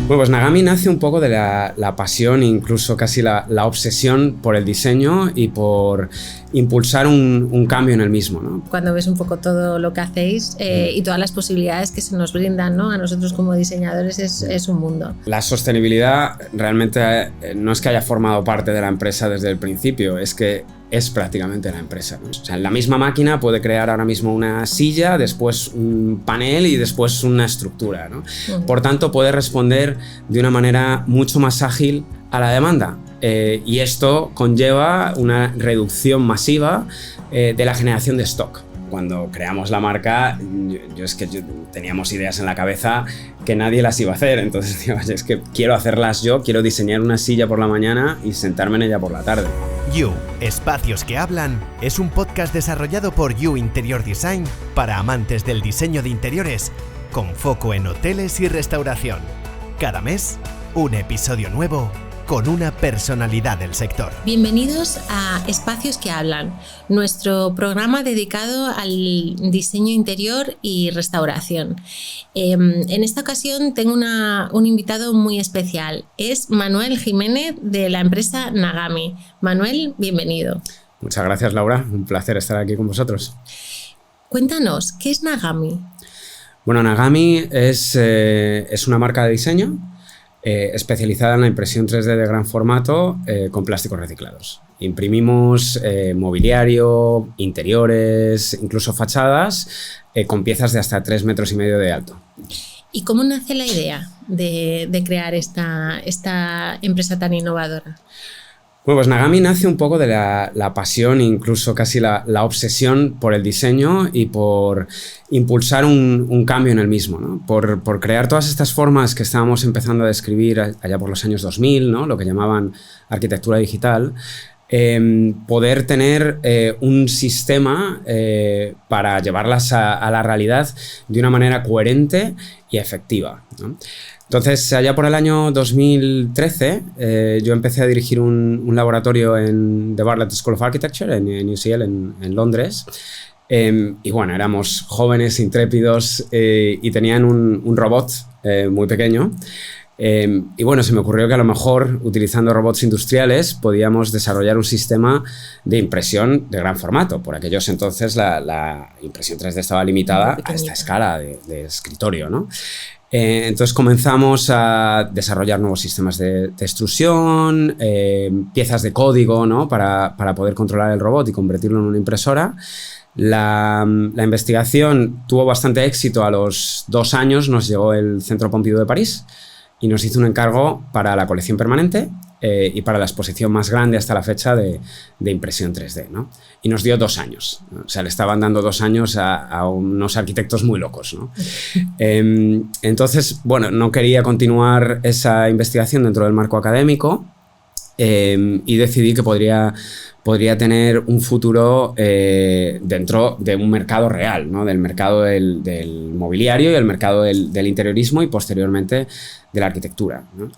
Bueno, pues Nagami nace un poco de la pasión, incluso casi la obsesión por el diseño y por impulsar un cambio en el mismo, ¿no? Cuando ves un poco todo lo que hacéis y todas las posibilidades que se nos brindan, ¿no? A nosotros como diseñadores es un mundo. La sostenibilidad realmente no es que haya formado parte de la empresa desde el principio, es que es prácticamente la empresa, ¿no? O sea, la misma máquina puede crear ahora mismo una silla, después un panel y después una estructura, ¿no? Por tanto, puede responder de una manera mucho más ágil a la demanda. Y esto conlleva una reducción masiva de la generación de stock. Cuando creamos la marca, yo teníamos ideas en la cabeza que nadie las iba a hacer. Entonces, digo, es que quiero hacerlas yo, quiero diseñar una silla por la mañana y sentarme en ella por la tarde. You, Espacios que Hablan, es un podcast desarrollado por You Interior Design para amantes del diseño de interiores, con foco en hoteles y restauración. Cada mes, un episodio nuevo con una personalidad del sector. Bienvenidos a Espacios que Hablan, nuestro programa dedicado al diseño interior y restauración. En esta ocasión tengo un invitado muy especial. Es Manuel Jiménez de la empresa Nagami. Manuel, bienvenido. Muchas gracias, Laura. Un placer estar aquí con vosotros. Cuéntanos, ¿qué es Nagami? Bueno, Nagami es una marca de diseño especializada en la impresión 3D de gran formato con plásticos reciclados. Imprimimos mobiliario, interiores, incluso fachadas, con piezas de hasta 3,5 metros de alto. ¿Y cómo nace la idea de crear esta empresa tan innovadora? Bueno, pues Nagami nace un poco de la pasión, incluso casi la obsesión por el diseño y por impulsar un cambio en el mismo, ¿no? Por crear todas estas formas que estábamos empezando a describir allá por los años 2000, ¿no? Lo que llamaban arquitectura digital. Poder tener un sistema para llevarlas a la realidad de una manera coherente y efectiva, ¿no? Entonces, allá por el año 2013, yo empecé a dirigir un laboratorio en The Bartlett School of Architecture, en UCL, en Londres. Y bueno, éramos jóvenes, intrépidos y tenían un robot muy pequeño. Y bueno, se me ocurrió que a lo mejor, utilizando robots industriales, podíamos desarrollar un sistema de impresión de gran formato. Por aquellos entonces, la impresión 3D estaba limitada a esta escala de escritorio, ¿no? Entonces comenzamos a desarrollar nuevos sistemas de extrusión, piezas de código, ¿no? para poder controlar el robot y convertirlo en una impresora. La investigación tuvo bastante éxito. A los 2 años nos llegó el Centro Pompidou de París y nos hizo un encargo para la colección permanente y para la exposición más grande hasta la fecha de impresión 3D, ¿no? Y nos dio 2 años, ¿no? O sea, le estaban dando 2 años a unos arquitectos muy locos, ¿no? Entonces, bueno, no quería continuar esa investigación dentro del marco académico y decidí que podría tener un futuro dentro de un mercado real, ¿no? Del mercado del mobiliario y el mercado del interiorismo y posteriormente de la arquitectura, ¿no?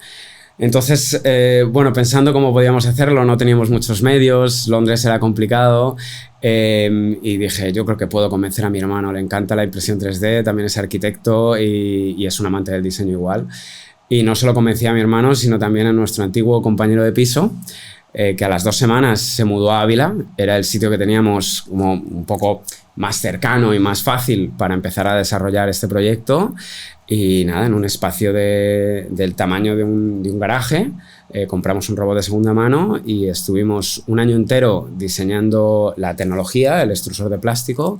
Entonces, bueno, pensando cómo podíamos hacerlo, no teníamos muchos medios, Londres era complicado y dije, yo creo que puedo convencer a mi hermano, le encanta la impresión 3D, también es arquitecto y es un amante del diseño igual. Y no solo convencí a mi hermano, sino también a nuestro antiguo compañero de piso, que a las 2 semanas se mudó a Ávila. Era el sitio que teníamos como un poco más cercano y más fácil para empezar a desarrollar este proyecto. Y nada, en un espacio del tamaño de un garaje, compramos un robot de segunda mano y estuvimos 1 año entero diseñando la tecnología, el extrusor de plástico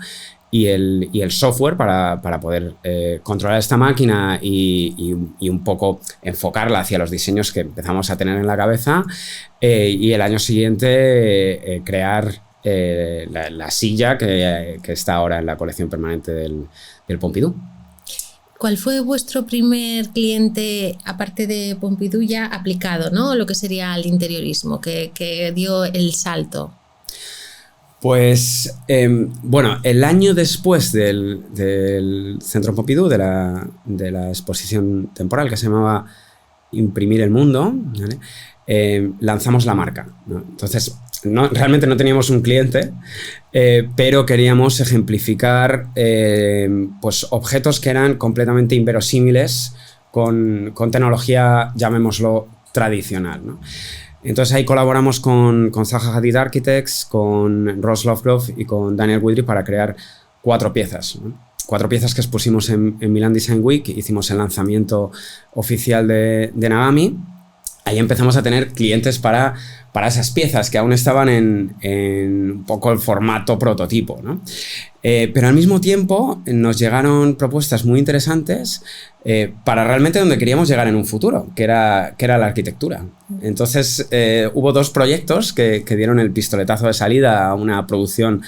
y el software para poder controlar esta máquina y un poco enfocarla hacia los diseños que empezamos a tener en la cabeza. Y el año siguiente crear la silla que está ahora en la colección permanente del Pompidou. ¿Cuál fue vuestro primer cliente, aparte de Pompidou, ya aplicado, ¿no? Lo que sería el interiorismo, que dio el salto? Pues, bueno, el año después del Centro Pompidou, de la exposición temporal que se llamaba Imprimir el Mundo, ¿vale? Lanzamos la marca, ¿no? Entonces, realmente no teníamos un cliente, pero queríamos ejemplificar pues, objetos que eran completamente inverosímiles con tecnología, llamémoslo, tradicional, ¿no? Entonces ahí colaboramos con Zaha Hadid Architects, con Ross Lovegrove y con Daniel Widry para crear 4 piezas, ¿no? 4 piezas que expusimos en Milan Design Week. Hicimos el lanzamiento oficial de Nagami. Ahí empezamos a tener clientes para esas piezas que aún estaban en un poco el formato prototipo, ¿no? Pero al mismo tiempo nos llegaron propuestas muy interesantes para realmente donde queríamos llegar en un futuro, que era la arquitectura. Entonces hubo 2 proyectos que dieron el pistoletazo de salida a una producción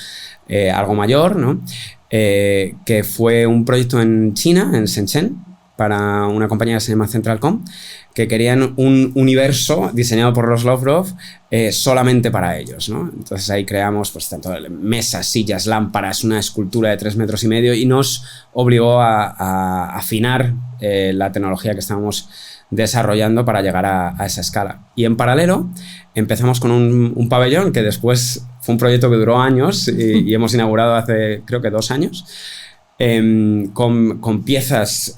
algo mayor, ¿no? Que fue un proyecto en China, en Shenzhen, para una compañía que se llama Centralcom, que querían un universo diseñado por Ross Lovegrove solamente para ellos, ¿no? Entonces ahí creamos pues tanto mesas, sillas, lámparas, una escultura de 3,5 metros y nos obligó a afinar la tecnología que estábamos desarrollando para llegar a esa escala. Y en paralelo empezamos con un pabellón que después fue un proyecto que duró años y hemos inaugurado hace creo que 2 años. Con piezas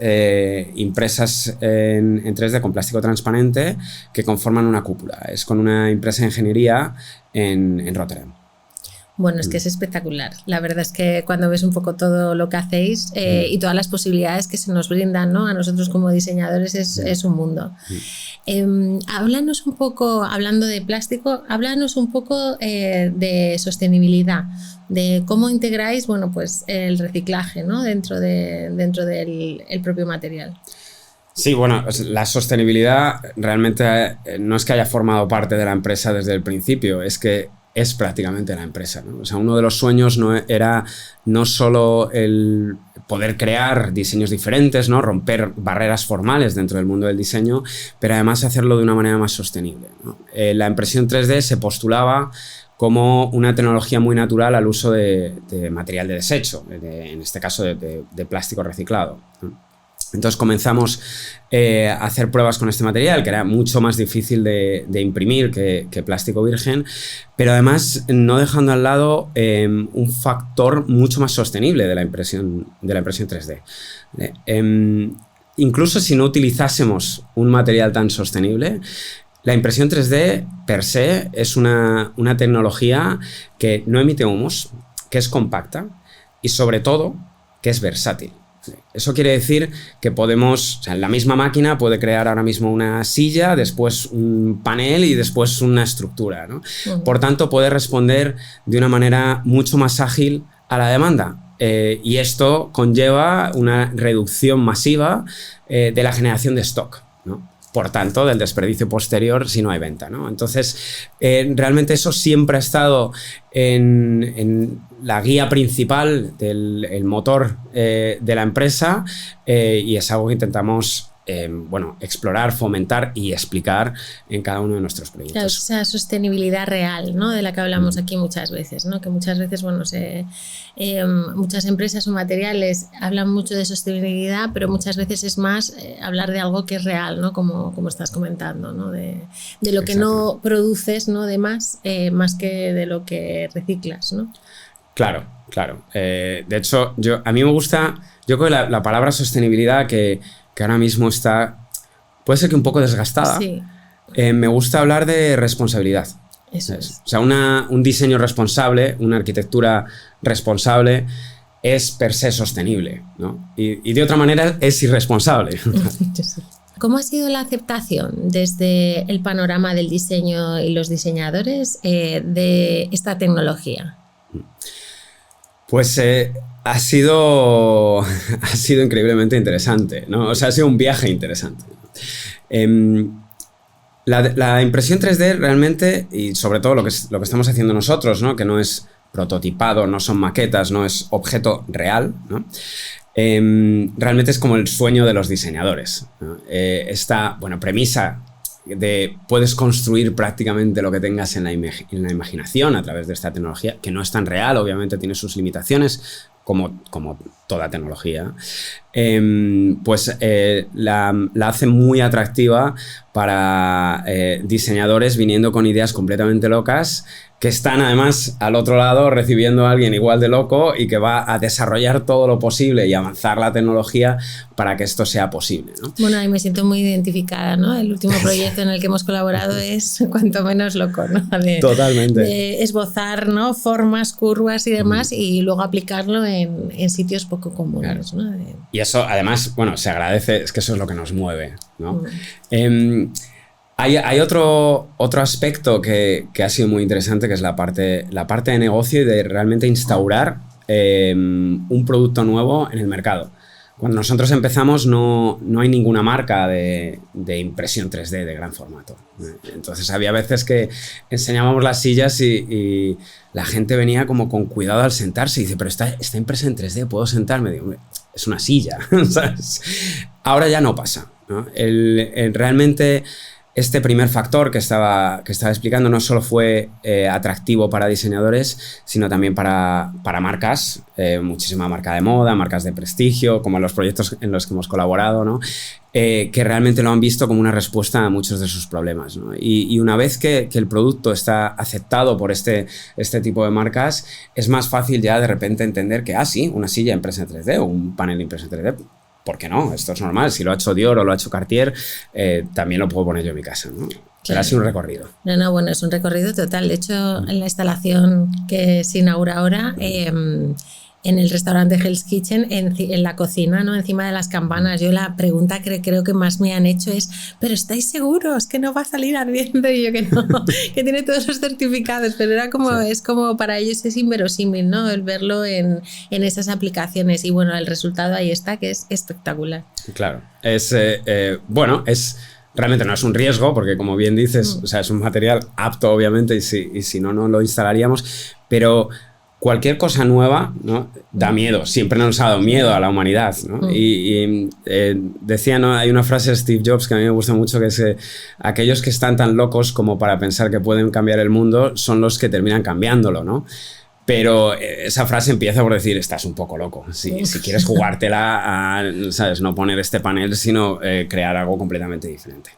impresas en 3D con plástico transparente que conforman una cúpula. Es con una empresa de ingeniería en Rotterdam. Bueno, es que es espectacular. La verdad es que cuando ves un poco todo lo que hacéis y todas las posibilidades que se nos brindan, ¿no? A nosotros como diseñadores es un mundo. Háblanos un poco, hablando de plástico, háblanos un poco de sostenibilidad, de cómo integráis, bueno, pues el reciclaje, ¿no? dentro del el propio material. Sí, bueno, la sostenibilidad realmente no es que haya formado parte de la empresa desde el principio, es que es prácticamente la empresa, ¿no? O sea, uno de los sueños era no solo el poder crear diseños diferentes, ¿no? Romper barreras formales dentro del mundo del diseño, pero además hacerlo de una manera más sostenible, ¿no? La impresión 3D se postulaba como una tecnología muy natural al uso de material de desecho, en este caso de plástico reciclado, ¿no? Entonces comenzamos a hacer pruebas con este material, que era mucho más difícil de imprimir que plástico virgen, pero además no dejando al lado un factor mucho más sostenible de la impresión 3D. Incluso si no utilizásemos un material tan sostenible, la impresión 3D per se es una tecnología que no emite humos, que es compacta y sobre todo que es versátil. Eso quiere decir que podemos, o sea, la misma máquina puede crear ahora mismo una silla, después un panel y después una estructura, ¿no? Por tanto, puede responder de una manera mucho más ágil a la demanda. Y esto conlleva una reducción masiva de la generación de stock, ¿no? Por tanto, del desperdicio posterior si no hay venta, ¿no? Entonces, realmente eso siempre ha estado en la guía principal del motor de la empresa y es algo que intentamos explorar, fomentar y explicar en cada uno de nuestros proyectos. Claro, esa sostenibilidad real, ¿no? De la que hablamos aquí muchas veces, ¿no? Que muchas veces, bueno, muchas empresas o materiales hablan mucho de sostenibilidad, pero muchas veces es más hablar de algo que es real, ¿no? Como estás comentando, ¿no? De lo que no produces, ¿no? De más que de lo que reciclas, ¿no? Claro. De hecho, a mí me gusta, yo creo que la palabra sostenibilidad que ahora mismo puede ser que un poco desgastada. Sí. Me gusta hablar de responsabilidad. Eso es. O sea, un diseño responsable, una arquitectura responsable es per se sostenible, ¿no? Y de otra manera es irresponsable. ¿Cómo ha sido la aceptación desde el panorama del diseño y los diseñadores de esta tecnología? Pues ha sido increíblemente interesante, ¿no? O sea, ha sido un viaje interesante. La impresión 3D realmente, y sobre todo lo que estamos haciendo nosotros, ¿no? Que no es prototipado, no son maquetas, no es objeto real, ¿no? Realmente es como el sueño de los diseñadores, ¿no? Esta premisa de puedes construir prácticamente lo que tengas en la imaginación a través de esta tecnología, que no es tan real, obviamente tiene sus limitaciones, como toda tecnología, pues la hace muy atractiva para diseñadores viniendo con ideas completamente locas, que están además al otro lado recibiendo a alguien igual de loco y que va a desarrollar todo lo posible y avanzar la tecnología para que esto sea posible, ¿no? Bueno, ahí me siento muy identificada, ¿no? El último proyecto en el que hemos colaborado es cuanto menos loco, ¿no? Totalmente. De esbozar, ¿no? Formas, curvas y demás y luego aplicarlo en sitios poco comunes, claro, ¿no? Y eso, además, bueno, se agradece, es que eso es lo que nos mueve, ¿no? Hay otro aspecto que ha sido muy interesante, que es la parte de negocio y de realmente instaurar un producto nuevo en el mercado. Cuando nosotros empezamos no hay ninguna marca de impresión 3D de gran formato. Entonces había veces que enseñábamos las sillas y la gente venía como con cuidado al sentarse y dice, pero está impresa en 3D, ¿puedo sentarme? Digo, es una silla, ¿sabes? Ahora ya no pasa, ¿no? Realmente este primer factor que estaba explicando no solo fue atractivo para diseñadores, sino también para marcas, muchísima marca de moda, marcas de prestigio, como en los proyectos en los que hemos colaborado, ¿no? Que realmente lo han visto como una respuesta a muchos de sus problemas, ¿no? Y una vez que el producto está aceptado por este tipo de marcas, es más fácil ya de repente entender que, sí, una silla impresa en 3D o un panel impreso en 3D, ¿por qué no? Esto es normal. Si lo ha hecho Dior o lo ha hecho Cartier, también lo puedo poner yo en mi casa, ¿no? Será así un recorrido. No, bueno, es un recorrido total. De hecho, en la instalación que se inaugura ahora, en el restaurante Hell's Kitchen, en la cocina, ¿no? Encima de las campanas, yo la pregunta que creo que más me han hecho es, ¿pero estáis seguros que no va a salir ardiendo? Y yo que no, que tiene todos los certificados, pero era como, sí. Es como para ellos es inverosímil, ¿no? El verlo en esas aplicaciones y bueno, el resultado ahí está, que es espectacular. Claro, realmente no es un riesgo, porque como bien dices, o sea, es un material apto, obviamente, y si no lo instalaríamos, pero cualquier cosa nueva, ¿no? Da miedo, siempre nos ha dado miedo a la humanidad, ¿no? Decía, ¿no? Hay una frase de Steve Jobs que a mí me gusta mucho, que es aquellos que están tan locos como para pensar que pueden cambiar el mundo son los que terminan cambiándolo, ¿no? Pero esa frase empieza por decir, estás un poco loco. Si quieres jugártela a, ¿sabes? No poner este panel, sino crear algo completamente diferente.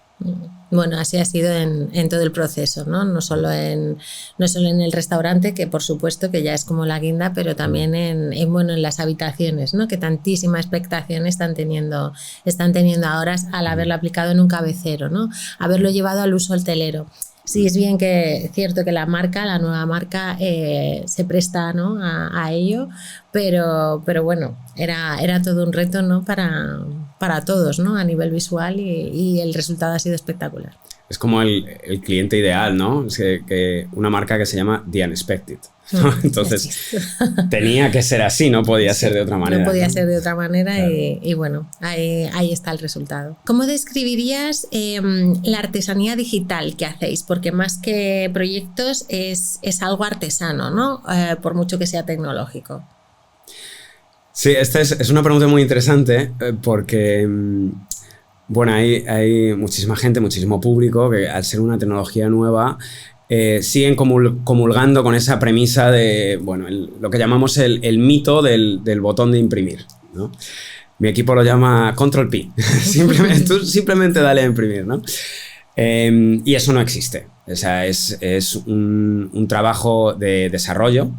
Bueno, así ha sido en todo el proceso, ¿no? No solo en el restaurante, que por supuesto que ya es como la guinda, pero también en las habitaciones, ¿no? Que tantísima expectación están teniendo ahora al haberlo aplicado en un cabecero, ¿no? Haberlo llevado al uso hotelero. Sí, es bien que cierto que la nueva marca se presta, ¿no? a ello, pero bueno, era todo un reto, ¿no? para todos, ¿no? A nivel visual y el resultado ha sido espectacular. Es como el cliente ideal, ¿no? Es que una marca que se llama The Unexpected, ¿no? Entonces tenía que ser así, no podía ser de otra manera. No podía ser de otra manera, claro. Y bueno, ahí está el resultado. ¿Cómo describirías la artesanía digital que hacéis? Porque más que proyectos es algo artesano, ¿no? Por mucho que sea tecnológico. Sí, esta es una pregunta muy interesante porque bueno, hay muchísima gente, muchísimo público que al ser una tecnología nueva siguen comulgando con esa premisa de, bueno, lo que llamamos el mito del botón de imprimir, ¿no? Mi equipo lo llama Control P. Tú simplemente dale a imprimir, ¿no? Y eso no existe. O sea, es un trabajo de desarrollo,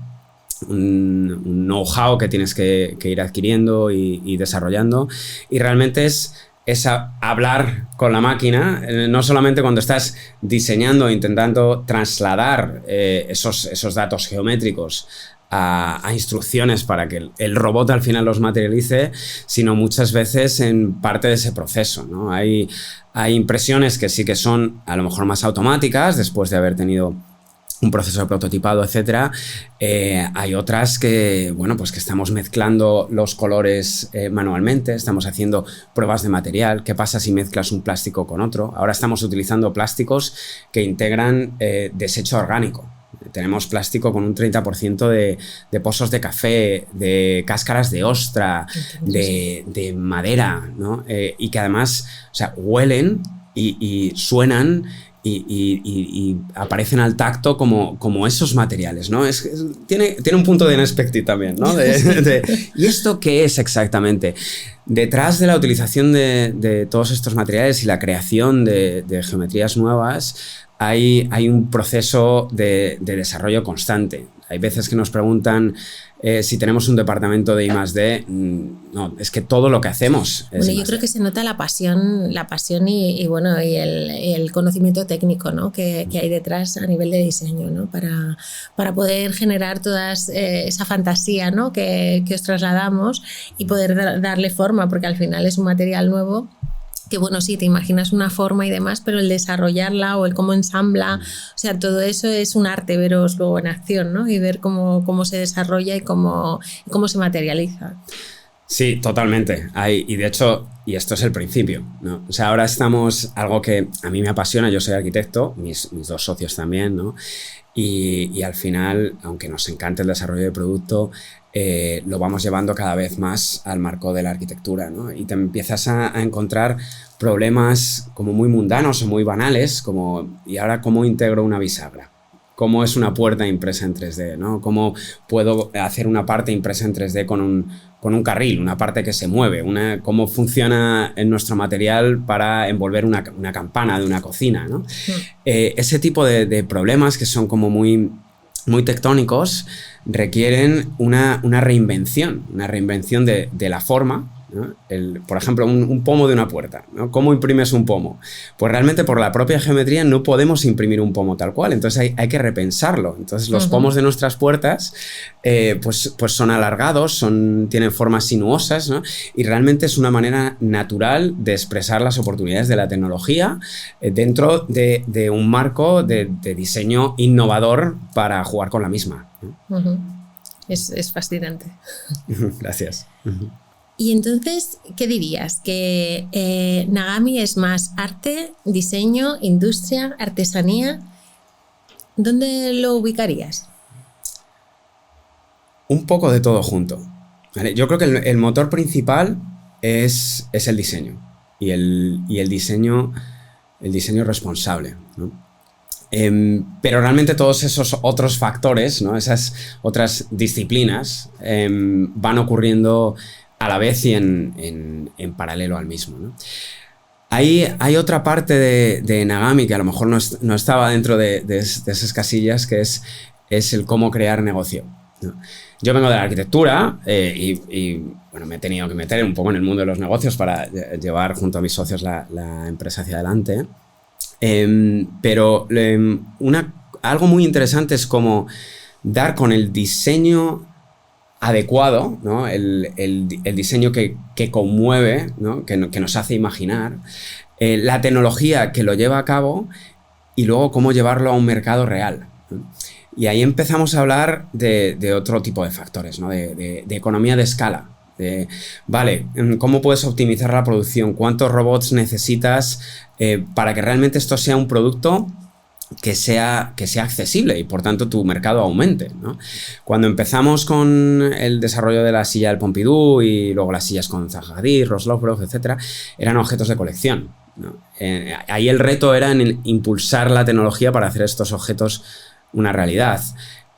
un know-how que tienes que ir adquiriendo y desarrollando, y realmente es hablar con la máquina, no solamente cuando estás diseñando e intentando trasladar esos datos geométricos a instrucciones para que el robot al final los materialice, sino muchas veces en parte de ese proceso, ¿no? Hay impresiones que sí que son a lo mejor más automáticas después de haber tenido un proceso de prototipado, etcétera. Hay otras que, bueno, pues que estamos mezclando los colores manualmente, estamos haciendo pruebas de material. ¿Qué pasa si mezclas un plástico con otro? Ahora estamos utilizando plásticos que integran desecho orgánico. Tenemos plástico con un 30% de pozos de café, de cáscaras de ostra, de madera, ¿no? Y que además, o sea, huelen y suenan y aparecen al tacto como esos materiales, ¿no? Tiene un punto de unexpected también, ¿no? ¿Y esto qué es exactamente? Detrás de la utilización de todos estos materiales y la creación de geometrías nuevas hay un proceso de desarrollo constante. Hay veces que nos preguntan si tenemos un departamento de I+D. No, es que todo lo que hacemos es yo creo que se nota la pasión y bueno, y el conocimiento técnico, ¿no? que hay detrás a nivel de diseño, ¿no? para poder generar toda esa fantasía, ¿no? que os trasladamos y poder darle forma, porque al final es un material nuevo. Que bueno, sí, te imaginas una forma y demás, pero el desarrollarla o el cómo ensambla, o sea, todo eso es un arte veros luego en acción, ¿no? Y ver cómo se desarrolla y cómo se materializa. Sí, totalmente. Y de hecho, y esto es el principio, ¿no? O sea, ahora estamos, algo que a mí me apasiona, yo soy arquitecto, mis dos socios también, ¿no? Y al final, aunque nos encante el desarrollo de producto, lo vamos llevando cada vez más al marco de la arquitectura, ¿no? Y te empiezas a encontrar problemas como muy mundanos o muy banales, como ¿y ahora cómo integro una bisagra? ¿Cómo es una puerta impresa en 3D? ¿No? ¿Cómo puedo hacer una parte impresa en 3D con un carril, una parte que se mueve? ¿Cómo funciona en nuestro material para envolver una campana de una cocina, ¿no? Ese tipo de problemas que son como muy tectónicos requieren una reinvención de la forma, ¿no? Por ejemplo, un pomo de una puerta, ¿no? ¿Cómo imprimes un pomo? Pues realmente por la propia geometría no podemos imprimir un pomo tal cual, entonces hay que repensarlo. Entonces los pomos de nuestras puertas pues son alargados, tienen formas sinuosas, ¿no? Y realmente es una manera natural de expresar las oportunidades de la tecnología dentro de un marco de diseño innovador para jugar con la misma, ¿no? Es fascinante. Gracias. Y entonces, ¿qué dirías? ¿Que Nagami es más arte, diseño, industria, artesanía? ¿Dónde lo ubicarías? Un poco de todo junto, ¿vale? Yo creo que el motor principal es el diseño y el diseño responsable, ¿no? Pero realmente todos esos otros factores, ¿no? Esas otras disciplinas van ocurriendo a la vez y en paralelo al mismo, ¿no? Hay otra parte de Nagami que a lo mejor no estaba dentro de esas casillas, que es el cómo crear negocio, ¿no? Yo vengo de la arquitectura y bueno, me he tenido que meter un poco en el mundo de los negocios para llevar junto a mis socios la empresa hacia adelante. Pero algo muy interesante es cómo dar con el diseño adecuado, ¿no? el diseño que conmueve, ¿no? que nos hace imaginar, la tecnología que lo lleva a cabo y luego cómo llevarlo a un mercado real, ¿no? Y ahí empezamos a hablar de otro tipo de factores, ¿no? de economía de escala. Vale, ¿cómo puedes optimizar la producción? ¿Cuántos robots necesitas para que realmente esto sea un producto que sea accesible y por tanto tu mercado aumente, ¿no? Cuando empezamos con el desarrollo de la silla del Pompidou y luego las sillas con Zaha Hadid, Ross Lovecraft, etcétera, eran objetos de colección, ¿no? Ahí el reto era en impulsar la tecnología para hacer estos objetos una realidad.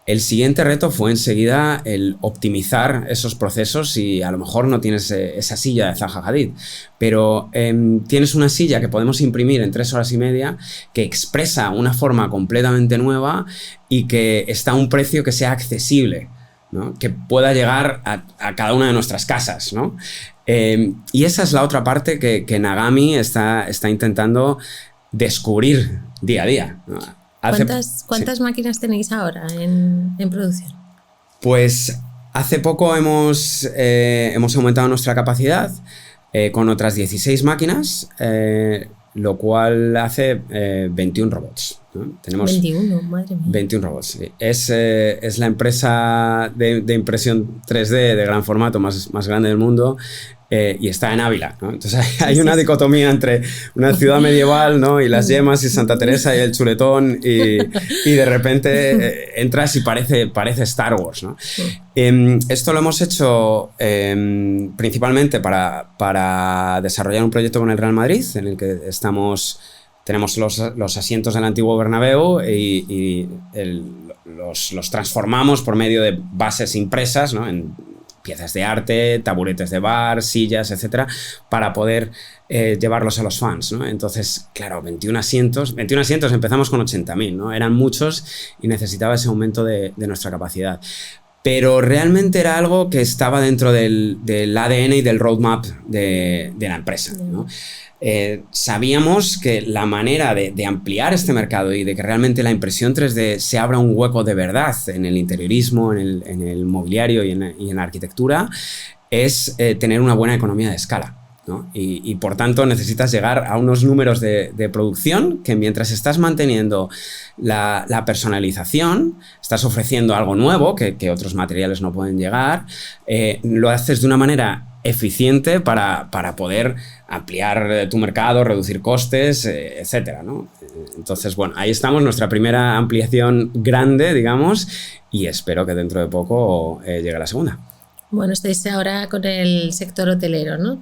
El siguiente reto fue enseguida el optimizar esos procesos y a lo mejor no tienes esa silla de Zaha Hadid, pero tienes una silla que podemos imprimir en 3 horas y media, que expresa una forma completamente nueva y que está a un precio que sea accesible, ¿no? Que pueda llegar a cada una de nuestras casas, ¿no? Y esa es la otra parte que Nagami está intentando descubrir día a día, ¿no? ¿Cuántas máquinas tenéis ahora en producción? Pues hace poco hemos aumentado nuestra capacidad con otras 16 máquinas, lo cual hace 21 robots, ¿no? Tenemos 21, madre mía. 21 robots, sí. Es la empresa de impresión 3D de gran formato más grande del mundo. Y está en Ávila, ¿no? Entonces hay una dicotomía entre una ciudad medieval, ¿no? Y las yemas y Santa Teresa y el chuletón y de repente entras y parece Star Wars, ¿no? Esto lo hemos hecho principalmente para desarrollar un proyecto con el Real Madrid en el que estamos tenemos los asientos del antiguo Bernabéu y los transformamos por medio de bases impresas, ¿no? En piezas de arte, taburetes de bar, sillas, etcétera, para poder llevarlos a los fans, ¿no? Entonces, claro, 21 asientos empezamos con 80.000, ¿no? Eran muchos y necesitaba ese aumento de nuestra capacidad. Pero realmente era algo que estaba dentro del ADN y del roadmap de la empresa, ¿no? Sabíamos que la manera de ampliar este mercado y de que realmente la impresión 3D se abra un hueco de verdad en el interiorismo, en el mobiliario y en la arquitectura es tener una buena economía de escala, ¿no? Y por tanto necesitas llegar a unos números de producción que mientras estás manteniendo la personalización, estás ofreciendo algo nuevo que otros materiales no pueden llegar, lo haces de una manera eficiente para poder ampliar tu mercado, reducir costes, etcétera, ¿no? Entonces, bueno, ahí estamos, nuestra primera ampliación grande, digamos, y espero que dentro de poco llegue la segunda. Bueno, estáis ahora con el sector hotelero, ¿no?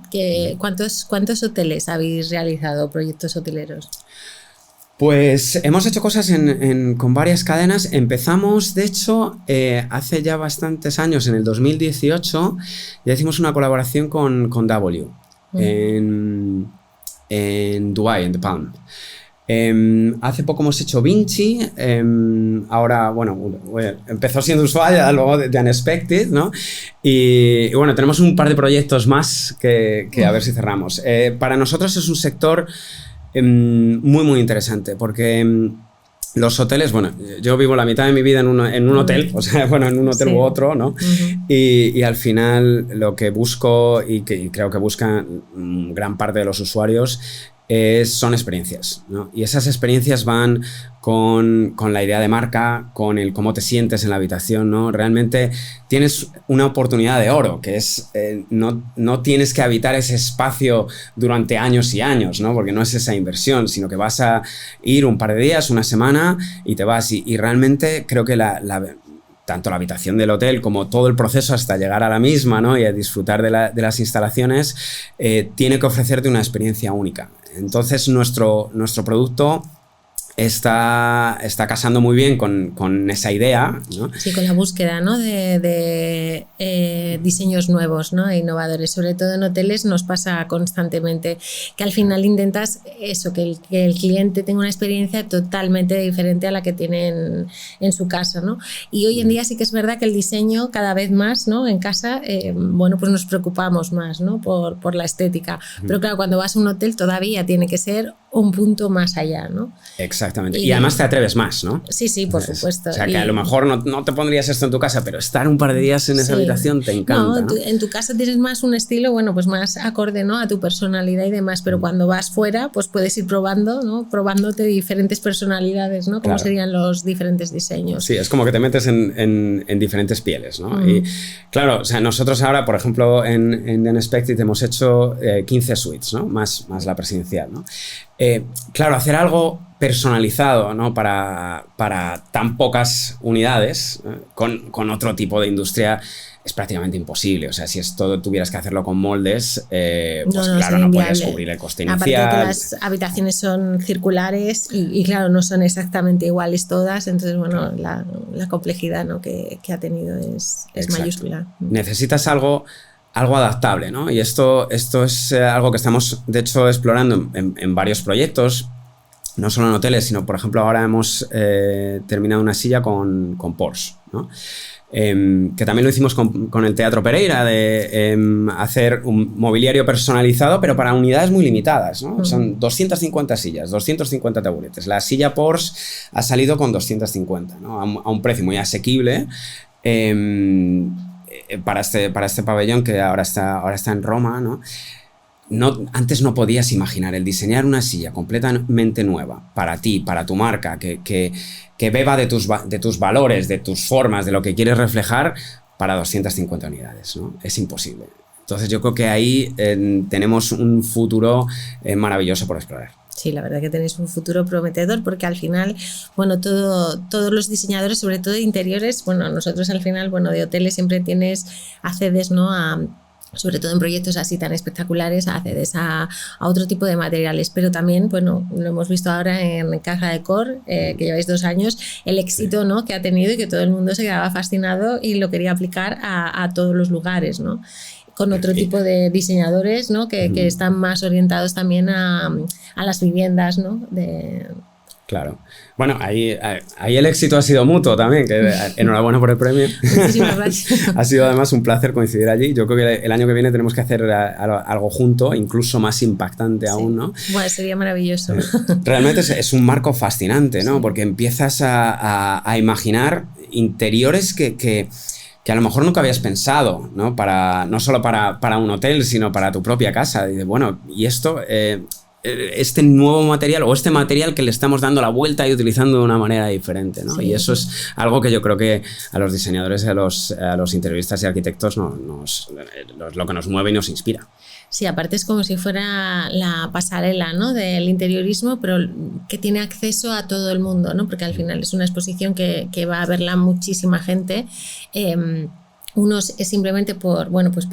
¿Cuántos hoteles habéis realizado, proyectos hoteleros? Pues hemos hecho cosas con varias cadenas. Empezamos, de hecho, hace ya bastantes años, en el 2018, ya hicimos una colaboración con W en Dubái, en The Palm. Hace poco hemos hecho Vinci, ahora, bueno, empezó siendo usuaria, luego de Unexpected, ¿no? Y bueno, tenemos un par de proyectos más que a ver si cerramos. Para nosotros es un sector muy interesante porque los hoteles, bueno, yo vivo la mitad de mi vida en un hotel, o sea, bueno, en un hotel u otro, ¿no? Y al final lo que busco y creo que buscan gran parte de los usuarios son experiencias, ¿no? Y esas experiencias van con la idea de marca, con el cómo te sientes en la habitación, ¿no? Realmente tienes una oportunidad de oro, que es no tienes que habitar ese espacio durante años y años, ¿no? Porque no es esa inversión, sino que vas a ir un par de días, una semana y te vas. Y realmente creo que tanto la habitación del hotel como todo el proceso hasta llegar a la misma, ¿no? Y a disfrutar de las instalaciones, tiene que ofrecerte una experiencia única. Entonces nuestro producto está casando muy bien con esa idea, ¿no? Sí, con la búsqueda, ¿no? de diseños nuevos, ¿no? E innovadores. Sobre todo en hoteles nos pasa constantemente que al final intentas eso, que el cliente tenga una experiencia totalmente diferente a la que tiene en su casa, ¿no? Y hoy en día sí que es verdad que el diseño cada vez más, ¿no? En casa, bueno, pues nos preocupamos más, ¿no? por la estética. Pero claro, cuando vas a un hotel todavía tiene que ser un punto más allá, ¿no? Exactamente. Y además te atreves más, ¿no? Sí, por supuesto. O sea, que a lo mejor no te pondrías esto en tu casa, pero estar un par de días en esa habitación te encanta. No, en tu casa tienes más un estilo, bueno, pues más acorde, ¿no? A tu personalidad y demás, pero cuando vas fuera, pues puedes ir probando, ¿no? Probándote diferentes personalidades, ¿no? Cómo serían los diferentes diseños. Sí, es como que te metes en diferentes pieles, ¿no? Y claro, o sea, nosotros ahora, por ejemplo, en The Unexpected hemos hecho 15 suites, ¿no? Más la presidencial, ¿no? Claro, hacer algo personalizado, ¿no? para tan pocas unidades, con otro tipo de industria es prácticamente imposible. O sea, si esto tuvieras que hacerlo con moldes, pues claro, no puedes cubrir el coste inicial. Aparte que las habitaciones son circulares y claro, no son exactamente iguales todas, entonces bueno, la complejidad, ¿no? que ha tenido es mayúscula. Necesitas algo adaptable, ¿no? Y esto es algo que estamos, de hecho, explorando en varios proyectos, no solo en hoteles, sino, por ejemplo, ahora hemos terminado una silla con Porsche, ¿no? Que también lo hicimos con el Teatro Pereira, de hacer un mobiliario personalizado, pero para unidades muy limitadas, ¿no? Son 250 sillas, 250 taburetes. La silla Porsche ha salido con 250, ¿no? A un precio muy asequible, para este pabellón que ahora está en Roma, ¿no? Antes no podías imaginar el diseñar una silla completamente nueva para ti, para tu marca, que beba de tus valores, de tus formas, de lo que quieres reflejar, para 250 unidades, ¿no? Es imposible. Entonces yo creo que ahí tenemos un futuro maravilloso por explorar. Sí, la verdad que tenéis un futuro prometedor, porque al final, bueno, todos los diseñadores, sobre todo de interiores, bueno, nosotros al final, bueno, de hoteles siempre accedes, ¿no? a sobre todo en proyectos así tan espectaculares, accedes a otro tipo de materiales. Pero también, bueno, lo hemos visto ahora en Caja Decor, que lleváis 2 años, el éxito, ¿no?, que ha tenido y que todo el mundo se quedaba fascinado y lo quería aplicar a todos los lugares, ¿no? Con otro tipo de diseñadores, ¿no?, que están más orientados también a las viviendas, ¿no? Claro. Bueno, ahí el éxito ha sido mutuo también, que enhorabuena por el premio. Muchísimas gracias. Ha sido además un placer coincidir allí. Yo creo que el año que viene tenemos que hacer algo junto, incluso más impactante aún, ¿no? Bueno, sería maravilloso. Realmente es un marco fascinante, ¿no? Sí. Porque empiezas a imaginar interiores que a lo mejor nunca habías pensado, ¿no? No solo para un hotel, sino para tu propia casa. Y bueno, y esto... este nuevo material o este material que le estamos dando la vuelta y utilizando de una manera diferente, ¿no? Sí. Y eso es algo que yo creo que a los diseñadores y a los interioristas y arquitectos lo que nos mueve y nos inspira. Sí, aparte es como si fuera la pasarela, ¿no?, del interiorismo, pero que tiene acceso a todo el mundo, ¿no? Porque al final es una exposición que va a verla muchísima gente. Unos es simplemente por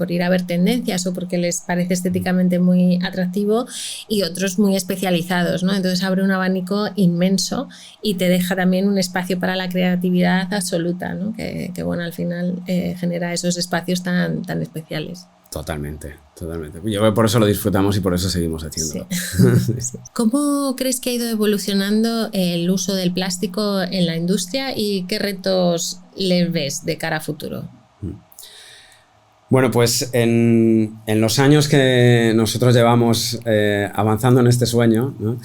ir a ver tendencias o porque les parece estéticamente muy atractivo, y otros muy especializados, ¿no? Entonces abre un abanico inmenso y te deja también un espacio para la creatividad absoluta, ¿no? Que bueno, al final genera esos espacios tan especiales. Totalmente. Yo por eso lo disfrutamos y por eso seguimos haciéndolo. Sí. ¿Cómo crees que ha ido evolucionando el uso del plástico en la industria y qué retos les ves de cara a futuro? Bueno, pues en los años que nosotros llevamos avanzando en este sueño, ¿no?,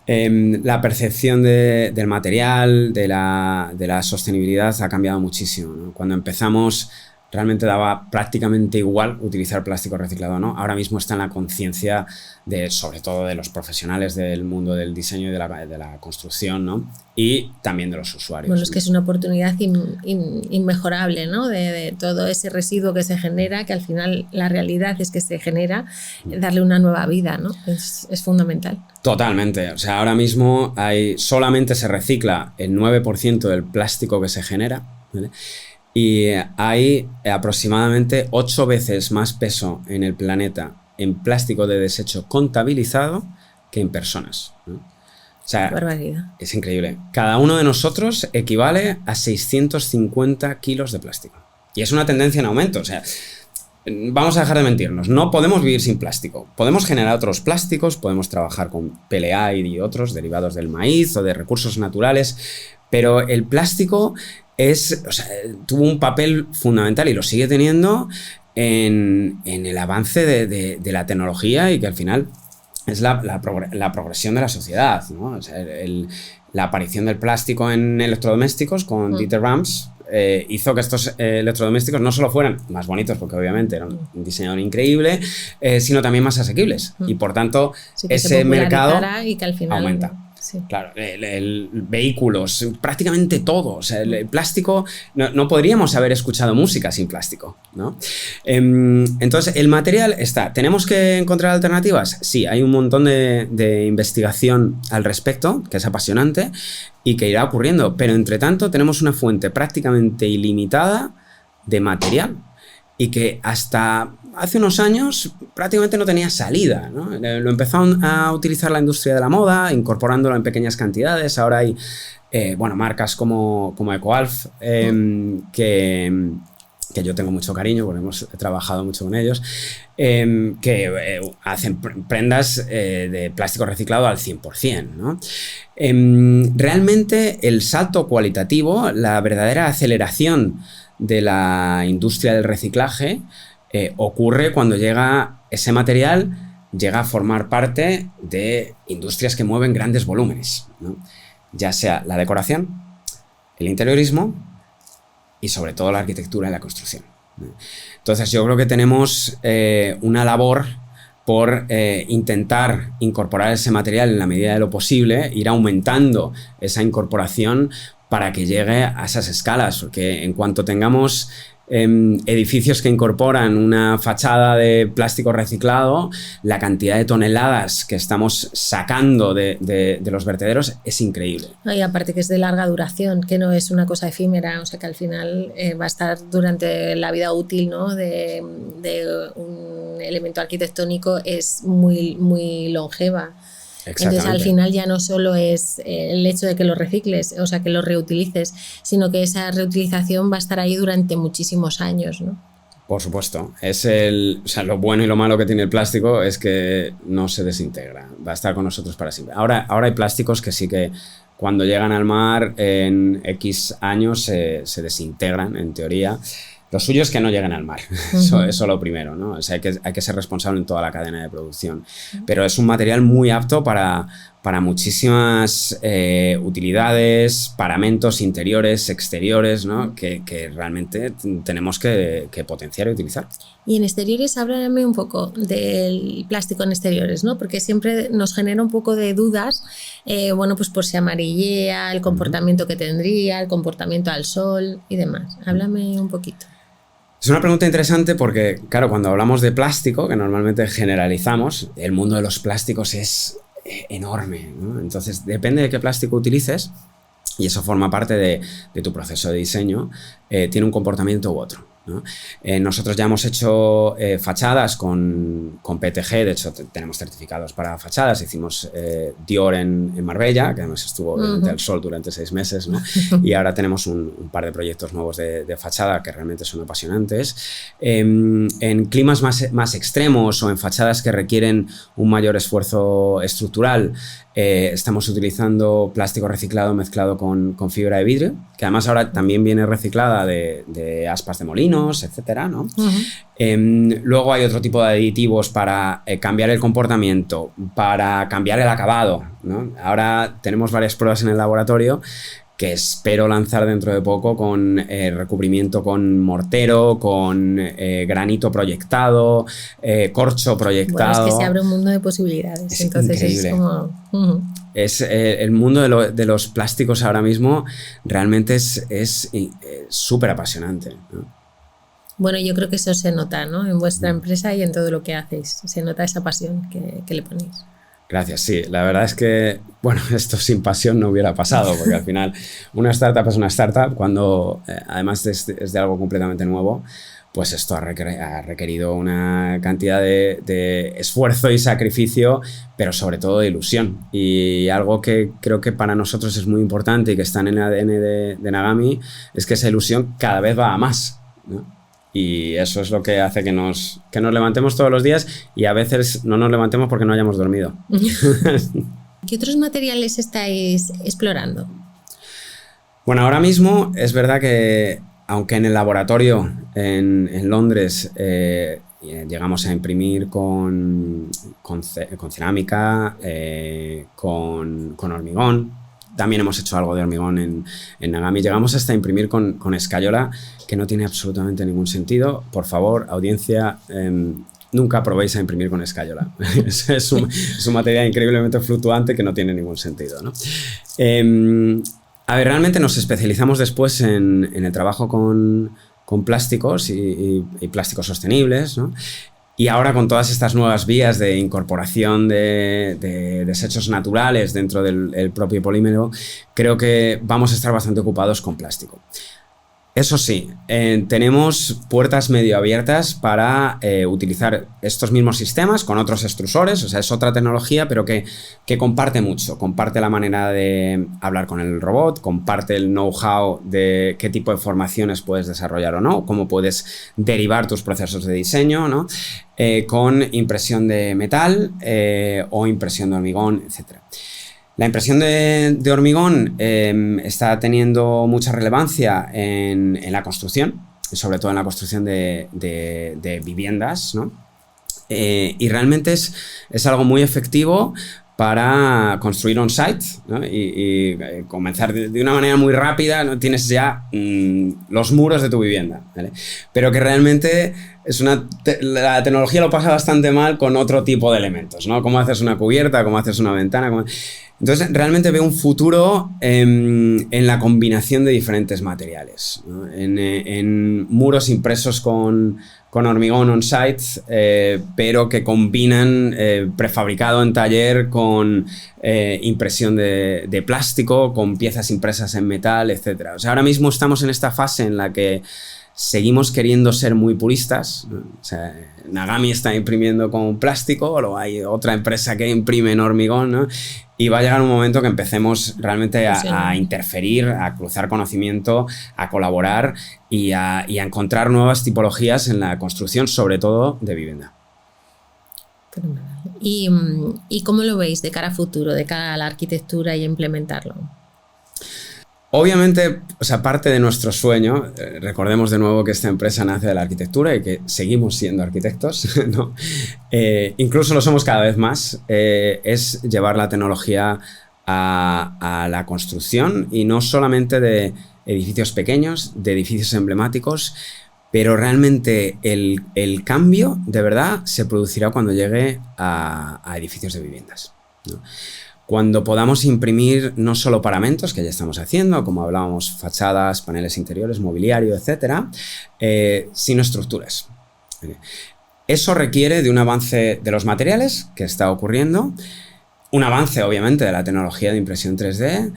la percepción del material, de la sostenibilidad ha cambiado muchísimo, ¿no? Cuando empezamos realmente daba prácticamente igual utilizar plástico reciclado, ¿no? Ahora mismo está en la conciencia sobre todo de los profesionales del mundo del diseño y de la construcción, ¿no? Y también de los usuarios. Bueno, es que es una oportunidad inmejorable, ¿no? De todo ese residuo que se genera, que al final la realidad es que se genera, darle una nueva vida, ¿no? Es fundamental. Totalmente. O sea, ahora mismo solamente se recicla el 9% del plástico que se genera, ¿vale? Y hay aproximadamente 8 veces más peso en el planeta en plástico de desecho contabilizado que en personas, ¿no? O sea, barbaridad. Es increíble. Cada uno de nosotros equivale a 650 kilos de plástico. Y es una tendencia en aumento. O sea, vamos a dejar de mentirnos. No podemos vivir sin plástico. Podemos generar otros plásticos, podemos trabajar con PLA y otros derivados del maíz o de recursos naturales, pero el plástico tuvo un papel fundamental y lo sigue teniendo en el avance de la tecnología, y que al final es la progresión de la sociedad, ¿no? O sea, la aparición del plástico en electrodomésticos con Dieter Rams hizo que estos electrodomésticos no solo fueran más bonitos, porque obviamente eran un diseñador increíble, sino también más asequibles. Y por tanto, ese mercado y que al final aumenta. Sí. Claro, vehículos, prácticamente todo. O sea, el plástico, no podríamos haber escuchado música sin plástico, ¿no? Entonces, el material está. ¿Tenemos que encontrar alternativas? Sí, hay un montón de investigación al respecto, que es apasionante y que irá ocurriendo. Pero, entre tanto, tenemos una fuente prácticamente ilimitada de material y que hasta hace unos años prácticamente no tenía salida, ¿no? Lo empezaron a utilizar la industria de la moda, incorporándolo en pequeñas cantidades. Ahora hay marcas como EcoAlf, que yo tengo mucho cariño porque hemos trabajado mucho con ellos, que hacen prendas de plástico reciclado al 100%, ¿no? Realmente el salto cualitativo, la verdadera aceleración de la industria del reciclaje ocurre cuando ese material llega a formar parte de industrias que mueven grandes volúmenes, ¿no? Ya sea la decoración, el interiorismo y sobre todo la arquitectura y la construcción, ¿no? Entonces yo creo que tenemos una labor por intentar incorporar ese material en la medida de lo posible, ir aumentando esa incorporación para que llegue a esas escalas, porque en cuanto tengamos edificios que incorporan una fachada de plástico reciclado, la cantidad de toneladas que estamos sacando de los vertederos es increíble. Y aparte que es de larga duración, que no es una cosa efímera, o sea que al final va a estar durante la vida útil, ¿no? de un elemento arquitectónico es muy, muy longeva. Entonces al final ya no solo es el hecho de que lo recicles, o sea que lo reutilices, sino que esa reutilización va a estar ahí durante muchísimos años, ¿no? Por supuesto. O sea, lo bueno y lo malo que tiene el plástico es que no se desintegra, va a estar con nosotros para siempre. Ahora hay plásticos que sí que cuando llegan al mar en X años se desintegran, en teoría. Lo suyo es que no lleguen al mar, eso lo primero, ¿no? O sea, hay que ser responsable en toda la cadena de producción. Pero es un material muy apto para muchísimas utilidades, paramentos interiores, exteriores, ¿no? Que realmente tenemos que potenciar y utilizar. Y en exteriores, háblame un poco del plástico en exteriores, ¿no? Porque siempre nos genera un poco de dudas, bueno, pues por si amarillea, el comportamiento que tendría, el comportamiento al sol y demás. Háblame un poquito. Es una pregunta interesante porque, claro, cuando hablamos de plástico, que normalmente generalizamos, el mundo de los plásticos es enorme, ¿no? Entonces, depende de qué plástico utilices, y eso forma parte de tu proceso de diseño, tiene un comportamiento u otro, ¿no? Nosotros ya hemos hecho fachadas con PETG, de hecho tenemos certificados para fachadas, hicimos Dior en Marbella, que además estuvo al sol durante 6 meses, ¿no? Y ahora tenemos un par de proyectos nuevos de fachada que realmente son apasionantes. En climas más extremos o en fachadas que requieren un mayor esfuerzo estructural, estamos utilizando plástico reciclado mezclado con fibra de vidrio, que además ahora también viene reciclada de aspas de molinos, etcétera, ¿no? Luego hay otro tipo de aditivos para cambiar el comportamiento, para cambiar el acabado, ¿no? Ahora tenemos varias pruebas en el laboratorio que espero lanzar dentro de poco con recubrimiento con mortero, con granito proyectado, corcho proyectado. Bueno, es que se abre un mundo de posibilidades. Es entonces increíble. Es como... Es, el mundo de los plásticos ahora mismo realmente es súper apasionante, ¿no? Bueno, yo creo que eso se nota, ¿no? En vuestra empresa y en todo lo que hacéis. Se nota esa pasión que le ponéis. Gracias, sí. La verdad es que, bueno, esto sin pasión no hubiera pasado, porque al final una startup es una startup cuando, además es de algo completamente nuevo, pues esto ha requerido una cantidad de esfuerzo y sacrificio, pero sobre todo de ilusión. Y algo que creo que para nosotros es muy importante y que está en el ADN de Nagami es que esa ilusión cada vez va a más, ¿no? Y eso es lo que hace que nos levantemos todos los días y a veces no nos levantemos porque no hayamos dormido. ¿Qué otros materiales estáis explorando? Bueno, ahora mismo es verdad que, aunque en el laboratorio en Londres llegamos a imprimir con cerámica, con hormigón, también hemos hecho algo de hormigón en Nagami. Llegamos hasta imprimir con escayola, que no tiene absolutamente ningún sentido. Por favor, audiencia, nunca probéis a imprimir con escayola. es un material increíblemente fluctuante que no tiene ningún sentido, ¿no? A ver, realmente nos especializamos después en el trabajo con plásticos y plásticos sostenibles, ¿no? Y ahora con todas estas nuevas vías de incorporación de desechos naturales dentro del propio polímero, creo que vamos a estar bastante ocupados con plástico. Eso sí, tenemos puertas medio abiertas para utilizar estos mismos sistemas con otros extrusores, o sea, es otra tecnología, pero que comparte mucho. Comparte la manera de hablar con el robot, comparte el know-how de qué tipo de formaciones puedes desarrollar o no, cómo puedes derivar tus procesos de diseño, ¿no? Con impresión de metal o impresión de hormigón, etc. La impresión de hormigón está teniendo mucha relevancia en la construcción, sobre todo en la construcción de viviendas, ¿no? Y realmente es algo muy efectivo para construir on-site, ¿no? y comenzar de una manera muy rápida, ¿no? Tienes ya los muros de tu vivienda, ¿vale? Pero que realmente la tecnología lo pasa bastante mal con otro tipo de elementos, ¿no? Cómo haces una cubierta, cómo haces una ventana. Entonces, realmente veo un futuro en la combinación de diferentes materiales, ¿no? En muros impresos con hormigón on-site, pero que combinan prefabricado en taller con impresión de plástico, con piezas impresas en metal, etc. O sea, ahora mismo estamos en esta fase en la que seguimos queriendo ser muy puristas, ¿no? O sea, Nagami está imprimiendo con plástico, luego hay otra empresa que imprime en hormigón, ¿no? Y va a llegar un momento que empecemos realmente a interferir, a cruzar conocimiento, a colaborar y a encontrar nuevas tipologías en la construcción, sobre todo de vivienda. ¿Y cómo lo veis de cara a futuro, de cara a la arquitectura y a implementarlo? Obviamente, o sea, parte de nuestro sueño, recordemos de nuevo que esta empresa nace de la arquitectura y que seguimos siendo arquitectos, ¿no? Incluso lo somos cada vez más, es llevar la tecnología a la construcción, y no solamente de edificios pequeños, de edificios emblemáticos, pero realmente el cambio de verdad se producirá cuando llegue a edificios de viviendas, ¿no? Cuando podamos imprimir no solo paramentos, que ya estamos haciendo, como hablábamos, fachadas, paneles interiores, mobiliario, etcétera, sino estructuras. Eso requiere de un avance de los materiales que está ocurriendo, un avance obviamente de la tecnología de impresión 3D,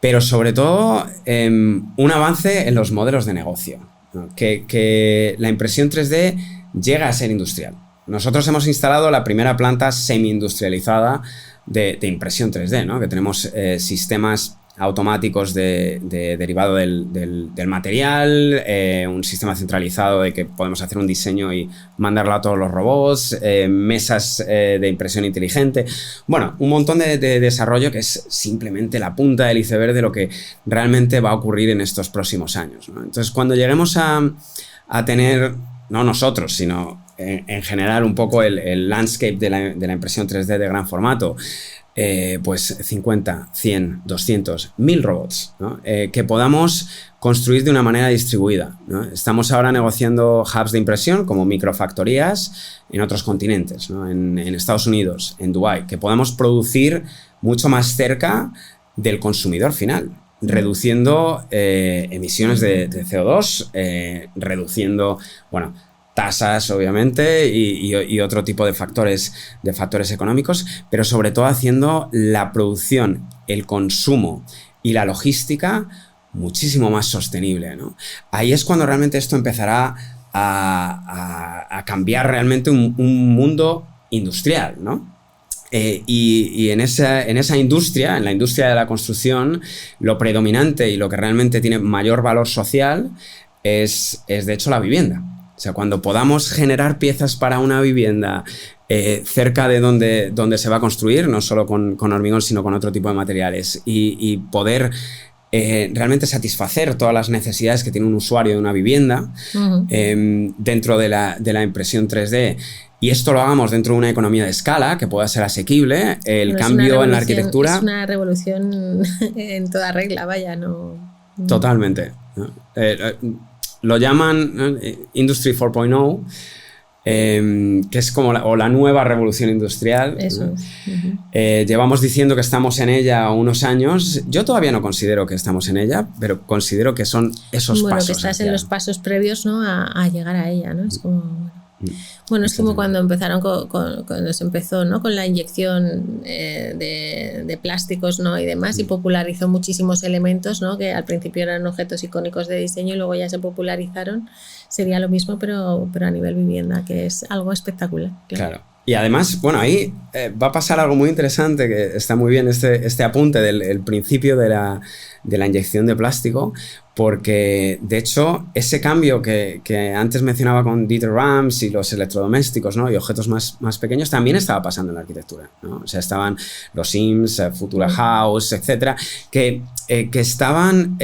pero sobre todo un avance en los modelos de negocio, ¿no? Que la impresión 3D llega a ser industrial. Nosotros hemos instalado la primera planta semi-industrializada de impresión 3D, ¿no? Que tenemos sistemas automáticos de derivado del material, un sistema centralizado de que podemos hacer un diseño y mandarlo a todos los robots, mesas de impresión inteligente. Bueno, un montón de desarrollo que es simplemente la punta del iceberg de lo que realmente va a ocurrir en estos próximos años, ¿no? Entonces, cuando lleguemos a tener, no nosotros, sino en general un poco el landscape de la impresión 3D de gran formato, pues 50, 100, 200, 1000 robots, ¿no? Que podamos construir de una manera distribuida, ¿no? Estamos ahora negociando hubs de impresión como microfactorías en otros continentes, ¿no? En Estados Unidos, en Dubái, que podamos producir mucho más cerca del consumidor final, reduciendo emisiones de CO2, reduciendo, bueno, tasas, obviamente, y otro tipo de factores económicos, pero sobre todo haciendo la producción, el consumo y la logística muchísimo más sostenible, ¿no? Ahí es cuando realmente esto empezará a cambiar realmente un mundo industrial, ¿no? Y en esa industria, en la industria de la construcción, lo predominante y lo que realmente tiene mayor valor social es de hecho la vivienda. O sea, cuando podamos generar piezas para una vivienda cerca de donde se va a construir, no solo con hormigón, sino con otro tipo de materiales, y poder realmente satisfacer todas las necesidades que tiene un usuario de una vivienda dentro de la impresión 3D, y esto lo hagamos dentro de una economía de escala que pueda ser asequible, el cambio en la arquitectura... Es una revolución en toda regla, vaya, no... Totalmente, ¿no? Lo llaman Industry 4.0, que es como la nueva revolución industrial. Eso es. Llevamos diciendo que estamos en ella unos años. Yo todavía no considero que estamos en ella, pero considero que son esos pasos. Bueno, que estás en los pasos previos, ¿no? a llegar a ella, ¿no? Es como... Bueno, es como cuando empezaron cuando se empezó, ¿no? Con la inyección de plásticos, ¿no? Y demás, y popularizó muchísimos elementos, ¿no? Que al principio eran objetos icónicos de diseño y luego ya se popularizaron. Sería lo mismo, pero a nivel vivienda, que es algo espectacular. Claro. Y además, bueno, ahí va a pasar algo muy interesante, que está muy bien este apunte del principio de la inyección de plástico, porque de hecho ese cambio que antes mencionaba con Dieter Rams y los electrodomésticos, ¿no? Y objetos más pequeños, también estaba pasando en la arquitectura, ¿no? O sea, estaban los Sims, Futura House, etcétera, que estaban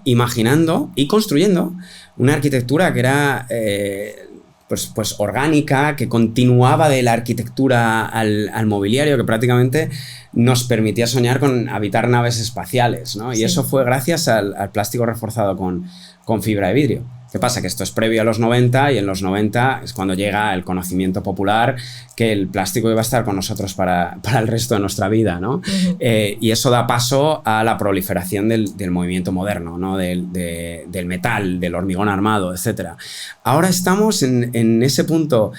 imaginando y construyendo una arquitectura que era pues orgánica, que continuaba de la arquitectura al mobiliario, que prácticamente nos permitía soñar con habitar naves espaciales, ¿no? Y eso fue gracias al plástico reforzado con fibra de vidrio. ¿Qué pasa? Que esto es previo a los 90 y en los 90 es cuando llega el conocimiento popular que el plástico iba a estar con nosotros para el resto de nuestra vida, ¿no? Y eso da paso a la proliferación del movimiento moderno, ¿no? Del metal, del hormigón armado, etc. Ahora estamos en ese punto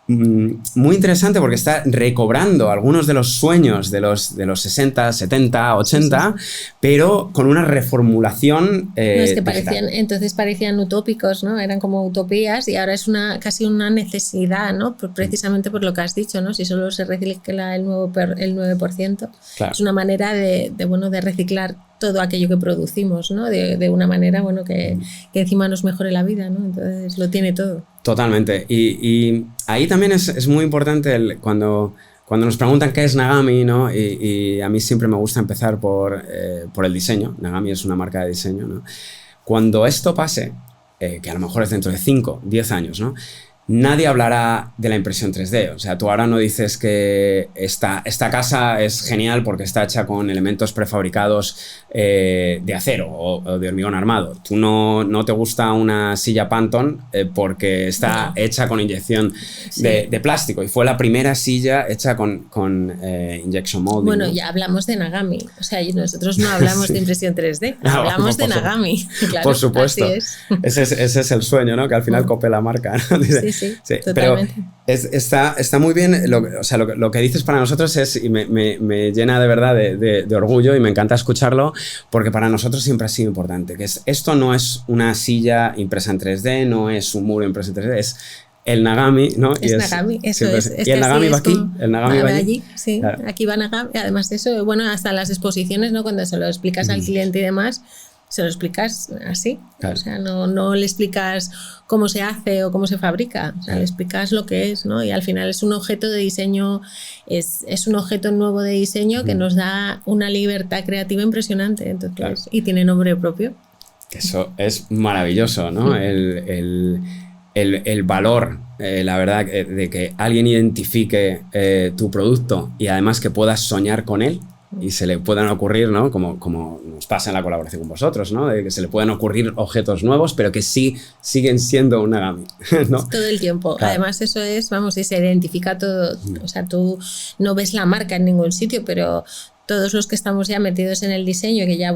muy interesante porque está recobrando algunos de los sueños de los 60, 70, 80, pero con una reformulación es que parecían utópicos, ¿no? Eran como utopías y ahora es casi una necesidad, ¿no? Precisamente por lo que has dicho, ¿no? Si solo se recicla el 9%, claro. Es una manera de reciclar todo aquello que producimos, ¿no? De una manera, bueno, que encima nos mejore la vida, ¿no? Entonces lo tiene todo. Totalmente. Y ahí también es muy importante cuando nos preguntan qué es Nagami, ¿no? Y a mí siempre me gusta empezar por el diseño. Nagami es una marca de diseño, ¿no? Cuando esto pase, que a lo mejor es dentro de 5, 10 años, ¿no? Nadie hablará de la impresión 3D. O sea, tú ahora no dices que esta casa es genial porque está hecha con elementos prefabricados de acero o de hormigón armado. Tú no te gusta una silla Pantone porque está hecha con inyección de plástico. Y fue la primera silla hecha con injection molding. Bueno, ¿no? Ya hablamos de Nagami. O sea, nosotros no hablamos de impresión 3D. Hablamos de Nagami. Claro, por supuesto. Así es. Ese es el sueño, ¿no? Que al final copie la marca, ¿no? Sí, totalmente. Pero está muy bien, lo que dices para nosotros y me llena de verdad de orgullo y me encanta escucharlo porque para nosotros siempre ha sido importante, que esto no es una silla impresa en 3D, no es un muro impreso en 3D, es el Nagami, ¿no? Nagami, eso es. Y el Nagami va aquí, el Nagami va allí. Sí, claro. Aquí va Nagami, además de eso, bueno, hasta las exposiciones, ¿no? Cuando se lo explicas al cliente y demás, se lo explicas así, claro. O sea, no le explicas cómo se hace o cómo se fabrica, o sea, le explicas lo que es, ¿no? Y al final es un objeto de diseño, es un objeto nuevo de diseño que nos da una libertad creativa impresionante, entonces, claro. Y tiene nombre propio. Eso es maravilloso, ¿no? El valor, la verdad, de que alguien identifique tu producto y además que puedas soñar con él. Y se le puedan ocurrir, ¿no? Como nos pasa en la colaboración con vosotros, ¿no? De que se le puedan ocurrir objetos nuevos, pero que siguen siendo un Nagami, ¿no? Todo el tiempo. Claro. Además, eso es, y se identifica todo. O sea, tú no ves la marca en ningún sitio, pero todos los que estamos ya metidos en el diseño, que ya,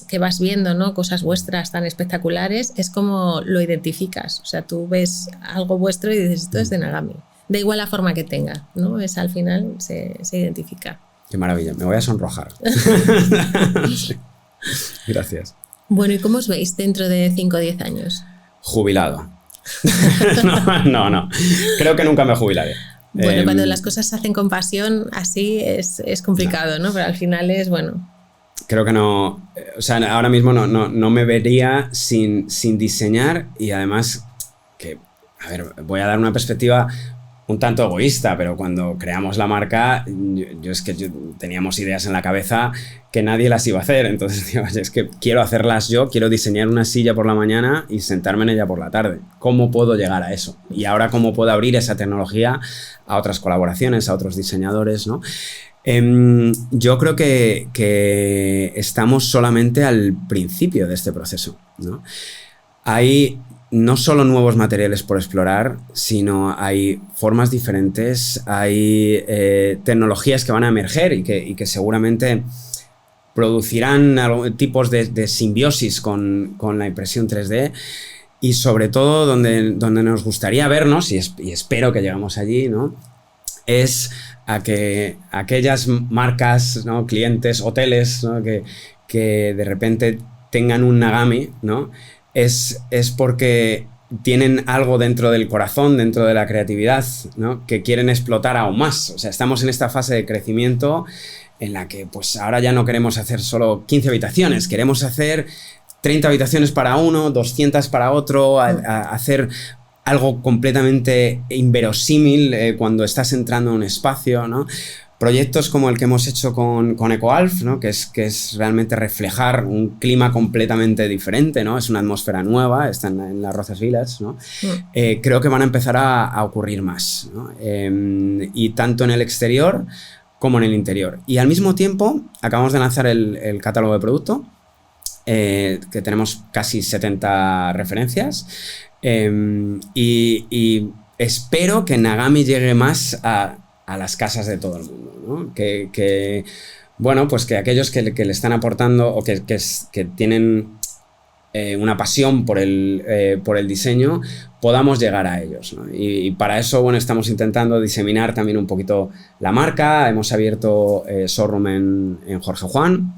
que vas viendo, ¿no? Cosas vuestras tan espectaculares, es como lo identificas. O sea, tú ves algo vuestro y dices, esto es de Nagami. Da igual la forma que tenga, ¿no? Al final se identifica. Qué maravilla, me voy a sonrojar. Gracias. Bueno, ¿y cómo os veis dentro de 5 o 10 años? Jubilado. No. Creo que nunca me jubilaré. Bueno, cuando las cosas se hacen con pasión, así es complicado, ¿no? Pero al final es bueno. Creo que no. O sea, ahora mismo no me vería sin diseñar y además que, a ver, voy a dar una perspectiva un tanto egoísta, pero cuando creamos la marca, yo teníamos ideas en la cabeza que nadie las iba a hacer, entonces digo, es que quiero hacerlas yo, quiero diseñar una silla por la mañana y sentarme en ella por la tarde. ¿Cómo puedo llegar a eso? Y ahora, ¿cómo puedo abrir esa tecnología a otras colaboraciones, a otros diseñadores, ¿no? Yo creo que estamos solamente al principio de este proceso, ¿no? Hay no solo nuevos materiales por explorar, sino hay formas diferentes, hay tecnologías que van a emerger y que seguramente producirán tipos de simbiosis con la impresión 3D y sobre todo donde nos gustaría vernos, y espero que lleguemos allí, ¿no? Es a que aquellas marcas, ¿no? Clientes, hoteles, ¿no? que de repente tengan un Nagami, ¿no? Es porque tienen algo dentro del corazón, dentro de la creatividad, ¿no? Que quieren explotar aún más. O sea, estamos en esta fase de crecimiento en la que pues ahora ya no queremos hacer solo 15 habitaciones, queremos hacer 30 habitaciones para uno, 200 para otro, hacer algo completamente inverosímil cuando estás entrando a un espacio, ¿no? proyectos como el que hemos hecho con EcoAlf, ¿no? que es realmente reflejar un clima completamente diferente, ¿no? Es una atmósfera nueva, está en las Rozas Village, ¿no? Creo que van a empezar a ocurrir más, ¿no? Y tanto en el exterior como en el interior. Y al mismo tiempo acabamos de lanzar el catálogo de producto, que tenemos casi 70 referencias, y espero que Nagami llegue más a las casas de todo el mundo, ¿no? Bueno, pues que aquellos que le están aportando o que tienen una pasión por el diseño, podamos llegar a ellos, ¿no? Y para eso, bueno, estamos intentando diseminar también un poquito la marca. Hemos abierto showroom en Jorge Juan.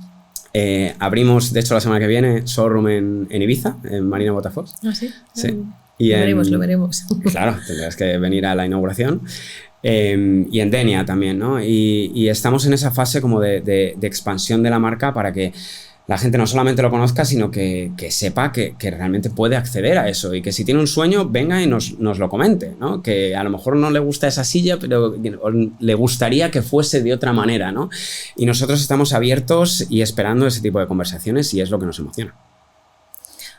Abrimos, de hecho, la semana que viene, showroom en Ibiza, en Marina Botafogo. ¿Ah, sí? Sí. Lo veremos. Claro, tendrás que venir a la inauguración. Y en Denia también, ¿no? Y estamos en esa fase como de expansión de la marca para que la gente no solamente lo conozca, sino que sepa que realmente puede acceder a eso y que si tiene un sueño, venga y nos lo comente, ¿no? Que a lo mejor no le gusta esa silla, pero le gustaría que fuese de otra manera, ¿no? Y nosotros estamos abiertos y esperando ese tipo de conversaciones y es lo que nos emociona.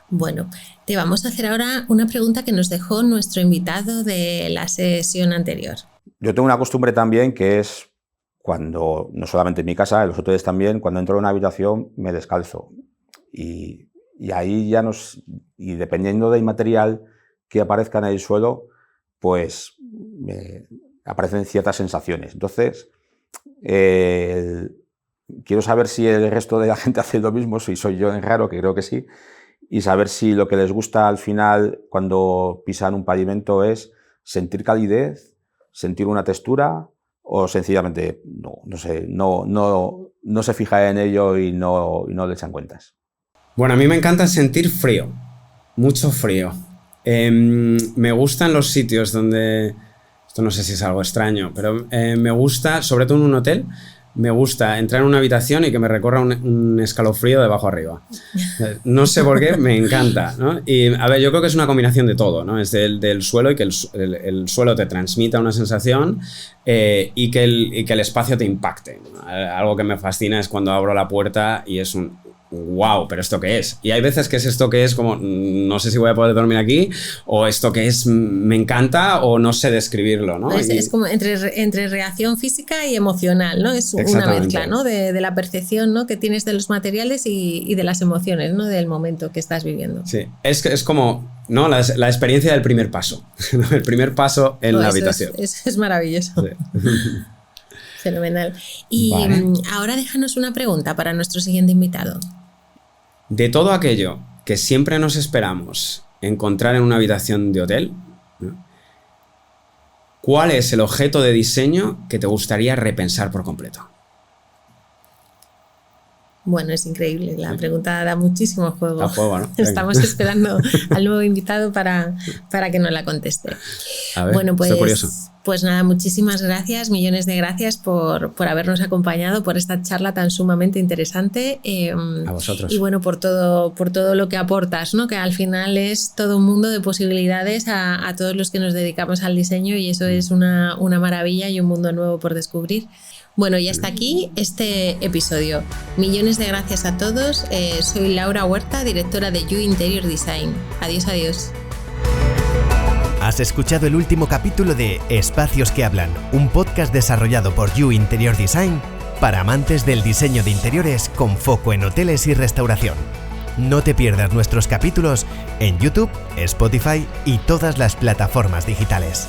Bueno, te vamos a hacer ahora una pregunta que nos dejó nuestro invitado de la sesión anterior. Yo tengo una costumbre también que es cuando, no solamente en mi casa, en los hoteles también, cuando entro en una habitación me descalzo. Y ahí ya y dependiendo del material que aparezca en el suelo, pues aparecen ciertas sensaciones. Entonces, quiero saber si el resto de la gente hace lo mismo, si soy yo en raro, que creo que sí, y saber si lo que les gusta al final cuando pisan un pavimento es sentir calidez, sentir una textura o sencillamente no se fija en ello y no le echan cuentas. Bueno, a mí me encanta sentir frío, mucho frío. Me gustan los sitios donde, esto no sé si es algo extraño, pero me gusta, sobre todo en un hotel, me gusta entrar en una habitación y que me recorra un escalofrío de abajo arriba. No sé por qué, me encanta, ¿no? Y a ver, yo creo que es una combinación de todo, ¿no? Es del suelo y que el suelo te transmita una sensación y que el espacio te impacte, ¿no? Algo que me fascina es cuando abro la puerta y es un wow, pero ¿esto qué es? Y hay veces que es esto que es como, no sé si voy a poder dormir aquí, o esto que es, me encanta, o no sé describirlo, ¿no? Es como entre reacción física y emocional, ¿no? Es una mezcla, ¿no? De la percepción, ¿no? que tienes de los materiales y de las emociones, ¿no? Del momento que estás viviendo. Sí, es como, ¿no? La experiencia del primer paso, ¿no? El primer paso en la habitación. Es maravilloso. Sí. Fenomenal. Y ahora déjanos una pregunta para nuestro siguiente invitado. De todo aquello que siempre nos esperamos encontrar en una habitación de hotel, ¿no? ¿Cuál es el objeto de diseño que te gustaría repensar por completo? Bueno, es increíble. La pregunta da muchísimo juego. Da juego, ¿no? Estamos esperando al nuevo invitado para que nos la conteste. A ver, bueno, estoy curioso. Pues nada, muchísimas gracias, millones de gracias por habernos acompañado, por esta charla tan sumamente interesante. A vosotros. Y bueno, por todo lo que aportas, ¿no? Que al final es todo un mundo de posibilidades a todos los que nos dedicamos al diseño y eso es una maravilla y un mundo nuevo por descubrir. Bueno, y hasta aquí este episodio. Millones de gracias a todos. Soy Laura Huerta, directora de You Interior Design. Adiós, adiós. Has escuchado el último capítulo de Espacios que Hablan, un podcast desarrollado por You Interior Design para amantes del diseño de interiores con foco en hoteles y restauración. No te pierdas nuestros capítulos en YouTube, Spotify y todas las plataformas digitales.